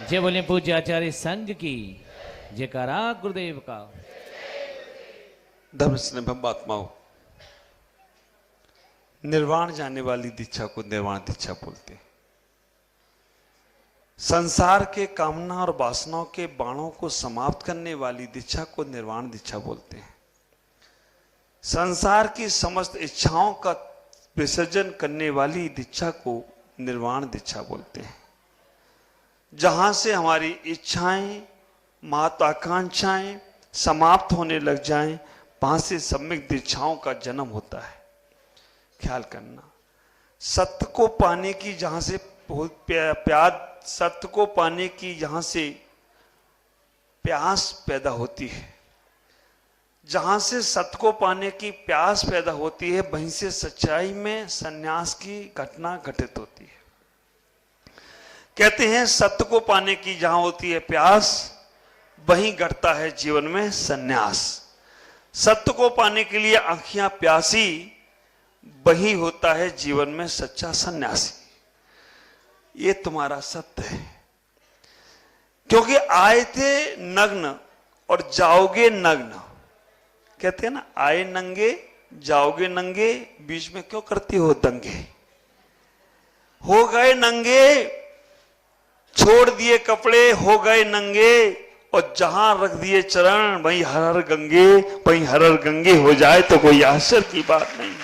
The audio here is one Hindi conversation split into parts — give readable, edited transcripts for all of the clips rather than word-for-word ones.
जय बोले पूज्य आचार्य संघ की जयकारा गुरुदेव का। धर्म स्नेह आत्माओं, निर्वाण जाने वाली दीक्षा को निर्वाण दीक्षा बोलते हैं। संसार के कामना और वासनाओं के बाणों को समाप्त करने वाली दीक्षा को निर्वाण दीक्षा बोलते हैं। संसार की समस्त इच्छाओं का विसर्जन करने वाली दीक्षा को निर्वाण दीक्षा बोलते हैं। जहां से हमारी इच्छाएं, महत्वाकांक्षाएं समाप्त होने लग जाएं, वहां से सम्यक दीक्षाओं का जन्म होता है। ख्याल करना, सत्य को पाने की जहां से सत्य को पाने की जहां से प्यास पैदा होती है, जहां से सत्य को पाने की प्यास पैदा होती है, वहीं से सच्चाई में संन्यास की घटना घटित होती है। कहते हैं सत्य को पाने की जहां होती है प्यास, वहीं घटता है जीवन में संन्यास। सत्य को पाने के लिए आंखियां प्यासी, वही होता है जीवन में सच्चा सन्यासी। ये तुम्हारा सत्य है, क्योंकि आए थे नग्न और जाओगे नग्न। कहते हैं ना, आए नंगे जाओगे नंगे, बीच में क्यों करती हो दंगे। हो गए नंगे, छोड़ दिए कपड़े, हो गए नंगे, और जहां रख दिए चरण वहीं हर हर गंगे, वहीं हर हर गंगे हो जाए तो कोई आश्चर्य की बात नहीं।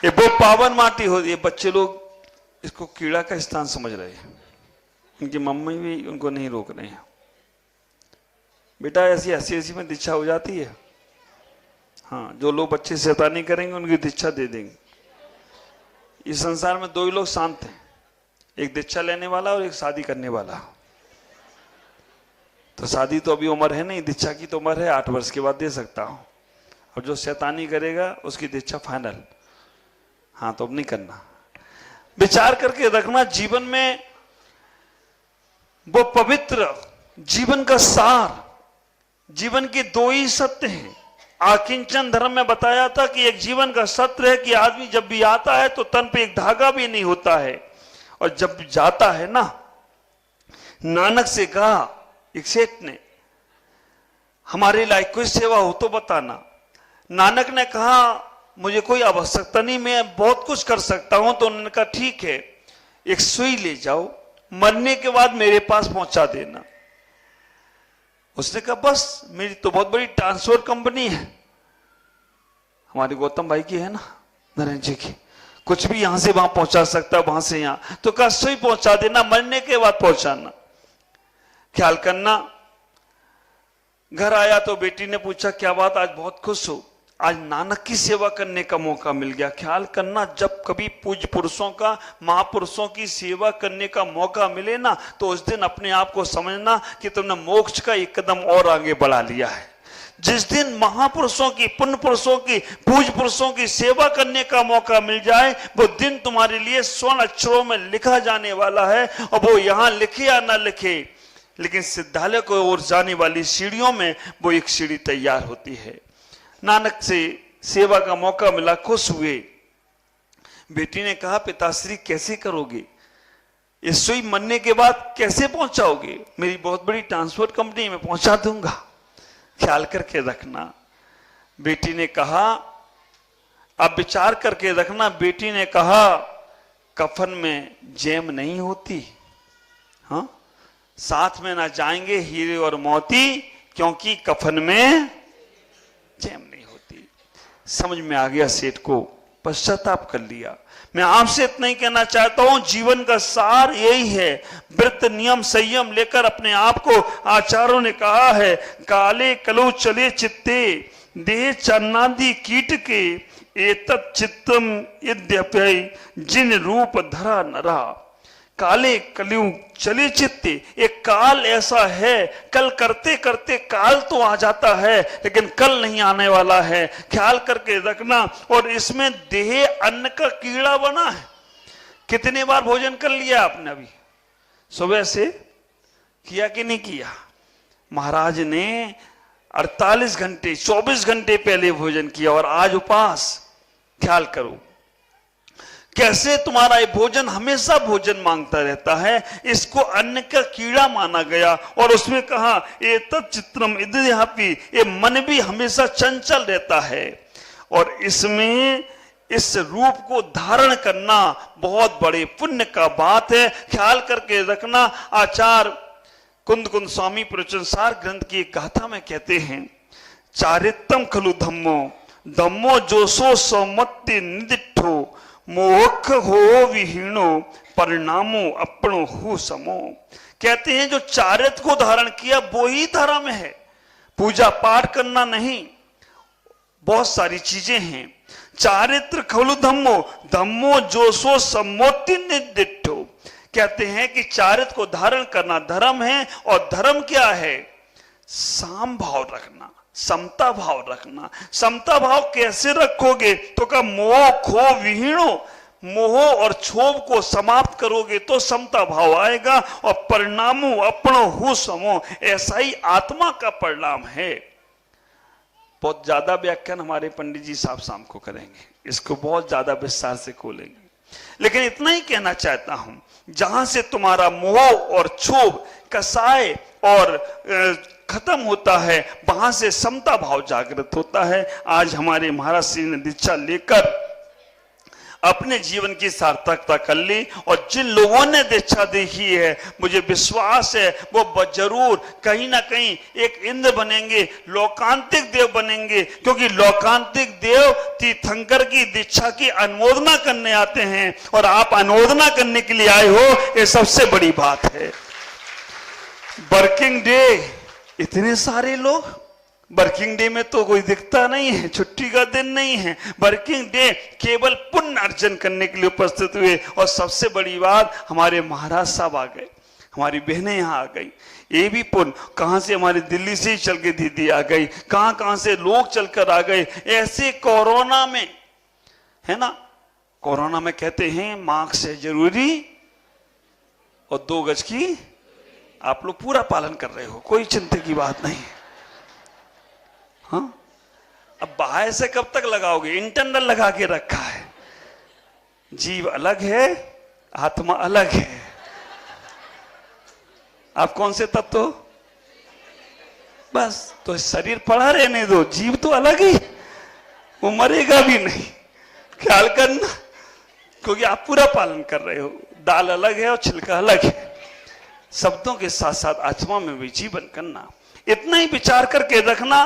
ये वो पावन माटी होती है। बच्चे लोग इसको कीड़ा का स्थान समझ रहे हैं, उनकी मम्मी भी उनको नहीं रोक रहे हैं। बेटा ऐसी हंसी हंसी में दीक्षा हो जाती है। हाँ, जो लोग बच्चे शैतानी करेंगे उनकी दीक्षा दे देंगे। इस संसार में दो ही लोग शांत हैं, एक दीक्षा लेने वाला और एक शादी करने वाला। तो शादी तो अभी उम्र है नहीं, दीक्षा की तो उम्र है, 8 वर्ष के बाद दे सकता हूं। और जो शैतानी करेगा उसकी दीक्षा फाइनल। हाँ, तो अब नहीं करना। विचार करके रखना, जीवन में वो पवित्र जीवन का सार, जीवन के दो ही सत्य हैं। आकिंचन धर्म में बताया था कि एक जीवन का सत्य है कि आदमी जब भी आता है तो तन पे एक धागा भी नहीं होता है, और जब जाता है ना, नानक से कहा एक सेठ ने, हमारे लायक कोई सेवा हो तो बताना। नानक ने कहा मुझे कोई आवश्यकता नहीं, मैं बहुत कुछ कर सकता हूं। तो उन्होंने कहा ठीक है, एक सुई ले जाओ, मरने के बाद मेरे पास पहुंचा देना। उसने कहा बस, मेरी तो बहुत बड़ी ट्रांसपोर्ट कंपनी है, हमारे गौतम भाई की है ना, नरेंद्र जी की, कुछ भी यहां से वहां पहुंचा सकता है, वहां से यहां। तो कहा सुई पहुंचा देना, मरने के बाद पहुंचाना। ख्याल करना, घर आया तो बेटी ने पूछा क्या बात, आज बहुत खुश हो, आज नानक की सेवा करने का मौका मिल गया। ख्याल करना, जब कभी पूज्य पुरुषों का, महापुरुषों की सेवा करने का मौका मिले ना, तो उस दिन अपने आप को समझना कि तुमने मोक्ष का एक कदम और आगे बढ़ा लिया है। जिस दिन महापुरुषों की, पुण्य पुरुषों की, पूज्य पुरुषों की सेवा करने का मौका मिल जाए, वो दिन तुम्हारे लिए स्वर्ण अक्षरों में लिखा जाने वाला है। और वो यहां लिखे या ना लिखे, लेकिन सिद्धालय को ओर जाने वाली सीढ़ियों में वो एक सीढ़ी तैयार होती है। नानक से सेवा का मौका मिला, खुश हुए। बेटी ने कहा पिताश्री कैसे करोगे, इस सुई मरने के बाद कैसे पहुंचाओगे। मेरी बहुत बड़ी ट्रांसपोर्ट कंपनी में पहुंचा दूंगा। ख्याल करके रखना। बेटी ने कहा, अब विचार करके रखना, बेटी ने कहा कफन में जेम नहीं होती, हाँ, साथ में ना जाएंगे हीरे और मोती, क्योंकि कफन में जेम नहीं होती। समझ में आ गया सेठ को, पश्चाताप कर लिया। मैं आपसे इतना ही कहना चाहता हूं, जीवन का सार यही है। व्रत नियम संयम लेकर अपने आप को, आचार्यों ने कहा है, काले कलो चले चित्ते देह चन्नादि कीट के, एतत् चित्तम यद्यपि जिन रूप धरा नरा। काले कलयुग चले चित्ते, एक काल ऐसा है, कल करते करते काल तो आ जाता है, लेकिन कल नहीं आने वाला है। ख्याल करके रखना। और इसमें देह अन्न का कीड़ा बना है। कितने बार भोजन कर लिया आपने अभी सुबह से, किया कि नहीं किया। महाराज ने 48 घंटे 24 घंटे पहले भोजन किया और आज उपास। ख्याल करो, कैसे तुम्हारा ये भोजन हमेशा भोजन मांगता रहता है, इसको अन्न का कीड़ा माना गया। और उसमें कहा ये तच्चित्रम इदयापि, ये मन भी हमेशा चंचल रहता है और इसमें इस रूप को धारण करना बहुत बड़े पुण्य का बात है। ख्याल करके रखना। आचार्य कुंद कुंद स्वामी प्रवचनसार ग्रंथ की एक गाथा में कहते हैं, चारित्रम खलु धम्मो धम्मो जोसो सौमत्ति निदिठो मोख हो विहीणो परिणामो अपनो हु समो। कहते हैं जो चारित्र को धारण किया वो ही धर्म है, पूजा पाठ करना नहीं, बहुत सारी चीजें हैं। चारित्र खलु धम्मो धम्मो जोसो सम्मोति निदिठो। कहते हैं कि चारित्र को धारण करना धर्म है। और धर्म क्या है? साम भाव रखना, समता भाव रखना। समता भाव कैसे रखोगे? तो का मोह खो विहीणो, मोह और क्षोभ को समाप्त करोगे तो समता भाव आएगा। और परिणामो अपनो हु समो, ऐसा ही आत्मा का परिणाम है। बहुत ज्यादा व्याख्यान हमारे पंडित जी साहब शाम को करेंगे, इसको बहुत ज्यादा विस्तार से खोलेंगे, लेकिन इतना ही कहना चाहता हूं, जहां से तुम्हारा मोह और क्षोभ कसाय और खत्म होता है, वहां से समता भाव जागृत होता है। आज हमारे महाराज श्री ने दीक्षा लेकर अपने जीवन की सार्थकता कर ली। और जिन लोगों ने दीक्षा देखी है, मुझे विश्वास है वो जरूर कहीं ना कहीं एक इंद्र बनेंगे, लोकांतिक देव बनेंगे। क्योंकि लोकांतिक देव तीर्थंकर की दीक्षा की अनुमोदना करने आते हैं और आप अनुमोदना करने के लिए आए हो, ये सबसे बड़ी बात है। वर्किंग डे, इतने सारे लोग, वर्किंग डे में तो कोई दिखता नहीं है, छुट्टी का दिन नहीं है। वर्किंग डे केवल पुण्य अर्जन करने के लिए उपस्थित हुए। और सबसे बड़ी बात, हमारे महाराज साहब आ गए, हमारी बहनें यहाँ आ गई, ये भी पुण्य। कहां से? हमारी दिल्ली से ही चल के दीदी आ गई, कहां कहां से लोग चलकर आ गए। ऐसे कोरोना में, है ना, कोरोना में कहते हैं मास्क है जरूरी और 2 गज की, आप लोग पूरा पालन कर रहे हो, कोई चिंता की बात नहीं। हाँ, अब बाहर से कब तक लगाओगे? इंटरनल लगा के रखा है। जीव अलग है, आत्मा अलग है। आप कौन से तत्व हो? बस, तो शरीर पड़ा रहने दो, जीव तो अलग ही, वो मरेगा भी नहीं, ख्याल करना। क्योंकि आप पूरा पालन कर रहे हो, दाल अलग है और छिलका अलग है। शब्दों के साथ साथ आत्मा में भी जीवन करना, इतना ही विचार करके रखना।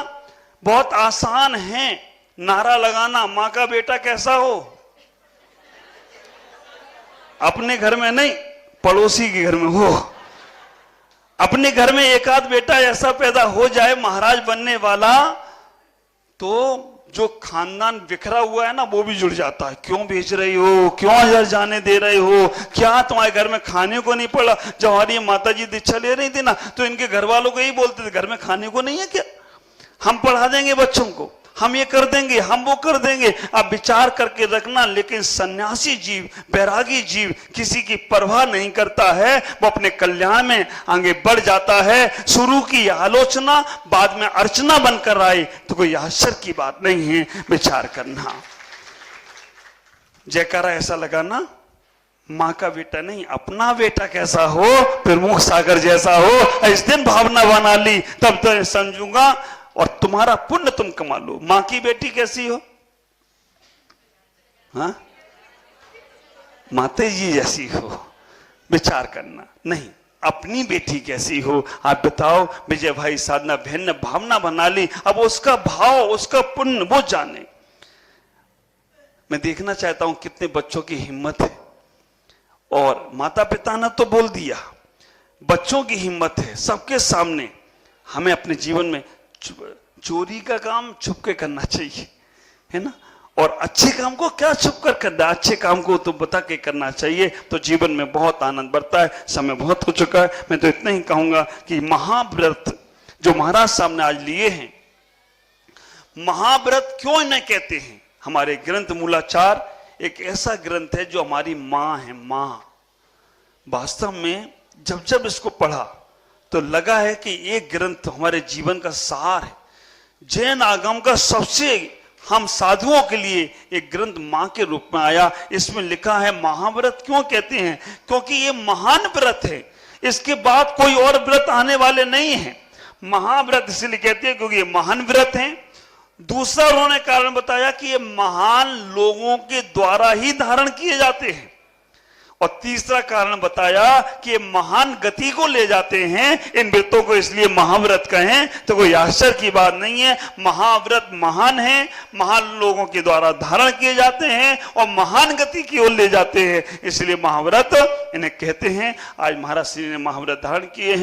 बहुत आसान है नारा लगाना, मां का बेटा कैसा हो। अपने घर में नहीं, पड़ोसी के घर में हो। अपने घर में एक आध बेटा ऐसा पैदा हो जाए महाराज बनने वाला, तो जो खानदान बिखरा हुआ है ना, वो भी जुड़ जाता है। क्यों भेज रही हो, क्यों इधर जाने दे रहे हो, क्या तुम्हारे घर में खाने को नहीं पड़ा? जब हमारी माता जी दीक्षा ले रही थी ना, तो इनके घर वालों को यही बोलते थे, घर में खाने को नहीं है क्या? हम पढ़ा देंगे बच्चों को, हम ये कर देंगे, हम वो कर देंगे। आप विचार करके रखना। लेकिन सन्यासी जीव, बैरागी जीव किसी की परवाह नहीं करता है, वो अपने कल्याण में आगे बढ़ जाता है। शुरू की आलोचना बाद में अर्चना बनकर आए तो कोई आश्चर्य की बात नहीं है। विचार करना। जयकारा ऐसा लगाना, मां का बेटा नहीं, अपना बेटा कैसा हो, प्रमुख सागर जैसा हो। इस दिन भावना बना ली, तब तो समझूंगा और तुम्हारा पुण्य तुम कमा लो। मां की बेटी कैसी हो? हाँ, माता जी जैसी हो। विचार करना। नहीं, अपनी बेटी कैसी हो आप बताओ। विजय भाई साधना बहन ने भावना बना ली, अब उसका भाव, उसका पुण्य वो जाने। मैं देखना चाहता हूं कितने बच्चों की हिम्मत है। और माता पिता ने तो बोल दिया, बच्चों की हिम्मत है सबके सामने। हमें अपने जीवन में चोरी का काम छुप के करना चाहिए, है ना। और अच्छे काम को क्या छुप कर करना, अच्छे काम को तो बता के करना चाहिए, तो जीवन में बहुत आनंद बढ़ता है। समय बहुत हो चुका है, मैं तो इतना ही कहूंगा कि महाव्रत जो महाराज साहब ने आज लिए हैं, महाव्रत क्यों इन्हें कहते हैं? हमारे ग्रंथ मूलाचार एक ऐसा ग्रंथ है जो हमारी मां है। मां वास्तव में जब जब इसको पढ़ा तो लगा है कि ये ग्रंथ हमारे जीवन का सार है। जैन आगम का सबसे हम साधुओं के लिए एक ग्रंथ मां के रूप में आया। इसमें लिखा है महाव्रत क्यों कहते हैं? क्योंकि ये महान व्रत है, इसके बाद कोई और व्रत आने वाले नहीं है। महाव्रत इसलिए कहते हैं क्योंकि ये महान व्रत है। दूसरा उन्होंने कारण बताया कि ये महान लोगों के द्वारा ही धारण किए जाते हैं। और तीसरा कारण बताया कि ये महान गति को ले जाते हैं इन व्रतों को, इसलिए महाव्रत कहें तो कोई आश्चर्य की बात नहीं है। महाव्रत महान है, महान लोगों के द्वारा धारण किए जाते हैं और महान गति की ओर ले जाते हैं, इसलिए महाव्रत इन्हें कहते हैं। आज महाराज श्री ने महाव्रत धारण किए हैं।